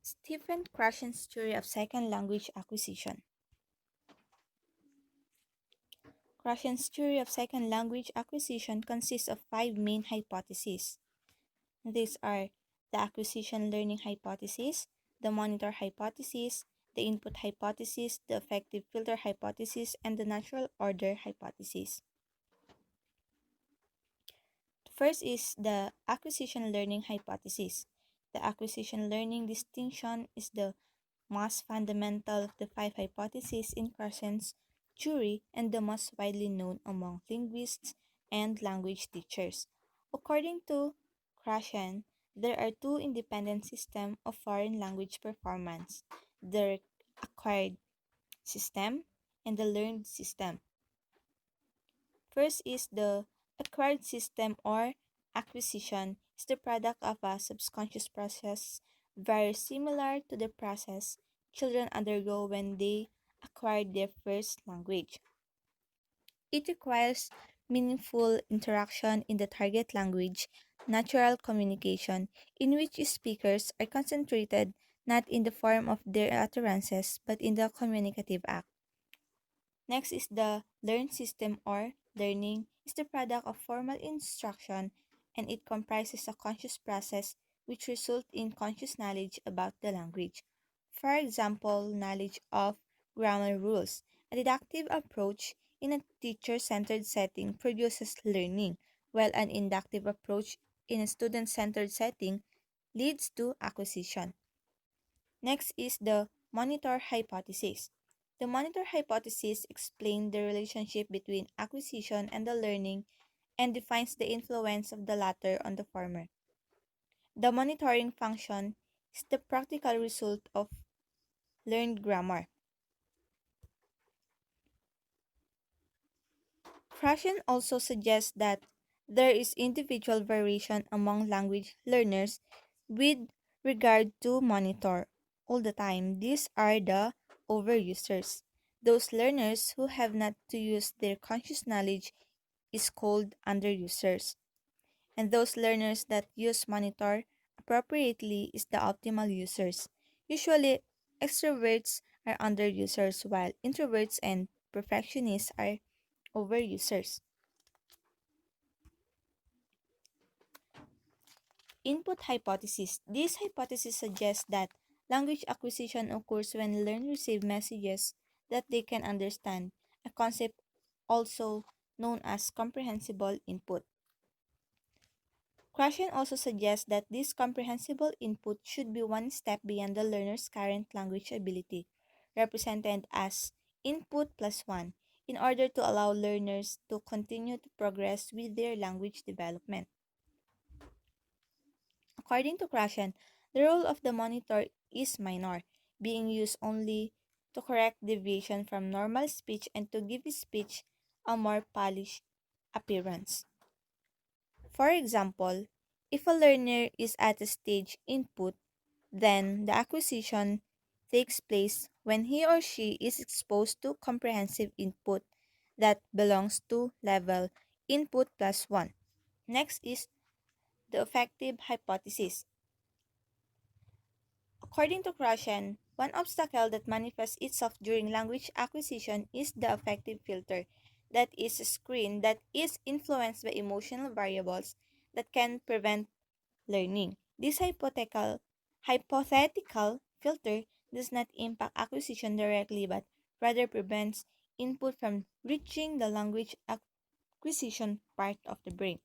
Stephen Krashen's theory of second language acquisition. Krashen's theory of second language acquisition consists of five main hypotheses. These are the acquisition learning hypothesis, the monitor hypothesis, the input hypothesis, the effective filter hypothesis, and the natural order hypothesis. First is the acquisition learning hypothesis. The acquisition learning distinction is the most fundamental of the five hypotheses in Krashen's theory and the most widely known among linguists and language teachers. According to Krashen, there are two independent systems of foreign language performance, the acquired system and the learned system. First is the acquired system or acquisition is the product of a subconscious process very similar to the process children undergo when they acquire their first language. It requires meaningful interaction in the target language, natural communication, in which speakers are concentrated not in the form of their utterances but in the communicative act. Next is the learned system or learning is the product of formal instruction and it comprises a conscious process which results in conscious knowledge about the language. For example, knowledge of grammar rules. A deductive approach in a teacher-centered setting produces learning, while an inductive approach in a student-centered setting leads to acquisition. Next is the monitor hypothesis. The monitor hypothesis explains the relationship between acquisition and the learning and defines the influence of the latter on the former. The monitoring function is the practical result of learned grammar. Krashen also suggests that there is individual variation among language learners with regard to monitor. All the time, these are the overusers. Those learners who have not to use their conscious knowledge is called underusers. And those learners that use monitor appropriately is the optimal users. Usually, extroverts are underusers while introverts and perfectionists are overusers. Input hypothesis. This hypothesis suggests that language acquisition occurs when learners receive messages that they can understand, a concept also known as comprehensible input. Krashen also suggests that this comprehensible input should be one step beyond the learner's current language ability, represented as input plus one, in order to allow learners to continue to progress with their language development. According to Krashen, the role of the monitor is minor, being used only to correct deviation from normal speech and to give speech a more polished appearance. For example, if a learner is at a stage input, then the acquisition takes place when he or she is exposed to comprehensive input that belongs to level input plus 1. Next is the effective hypothesis. According to Krashen, one obstacle that manifests itself during language acquisition is the affective filter, that is a screen that is influenced by emotional variables that can prevent learning. This hypothetical filter does not impact acquisition directly but rather prevents input from reaching the language acquisition part of the brain.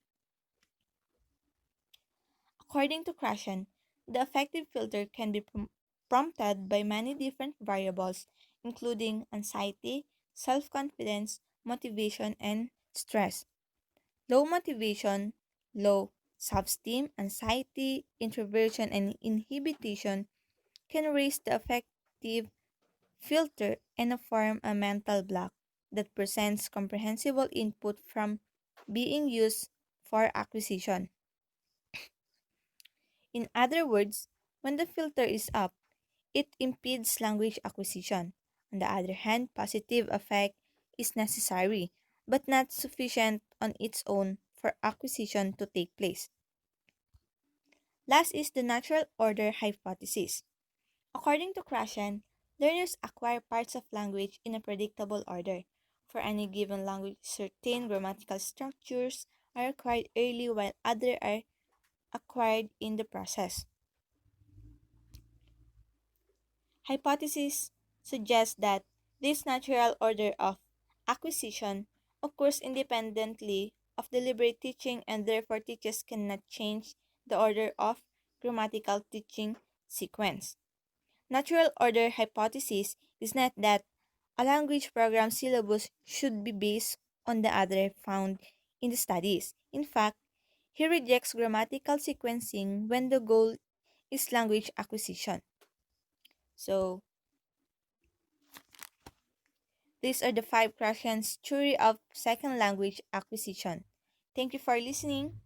According to Krashen, the affective filter can be prompted by many different variables, including anxiety, self confidence, motivation, and stress. Low motivation, low self esteem, anxiety, introversion, and inhibition can raise the affective filter and form a mental block that prevents comprehensible input from being used for acquisition. In other words, when the filter is up, it impedes language acquisition. On the other hand, positive effect is necessary, but not sufficient on its own for acquisition to take place. Last is the natural order hypothesis. According to Krashen, learners acquire parts of language in a predictable order. For any given language, certain grammatical structures are acquired early while others are acquired in the process. Hypotheses suggest that this natural order of acquisition occurs independently of deliberate teaching and therefore teachers cannot change the order of grammatical teaching sequence. Natural order hypothesis is not that a language program syllabus should be based on the other found in the studies. In fact, he rejects grammatical sequencing when the goal is language acquisition. So, these are the five Krashen's theory of second language acquisition. Thank you for listening.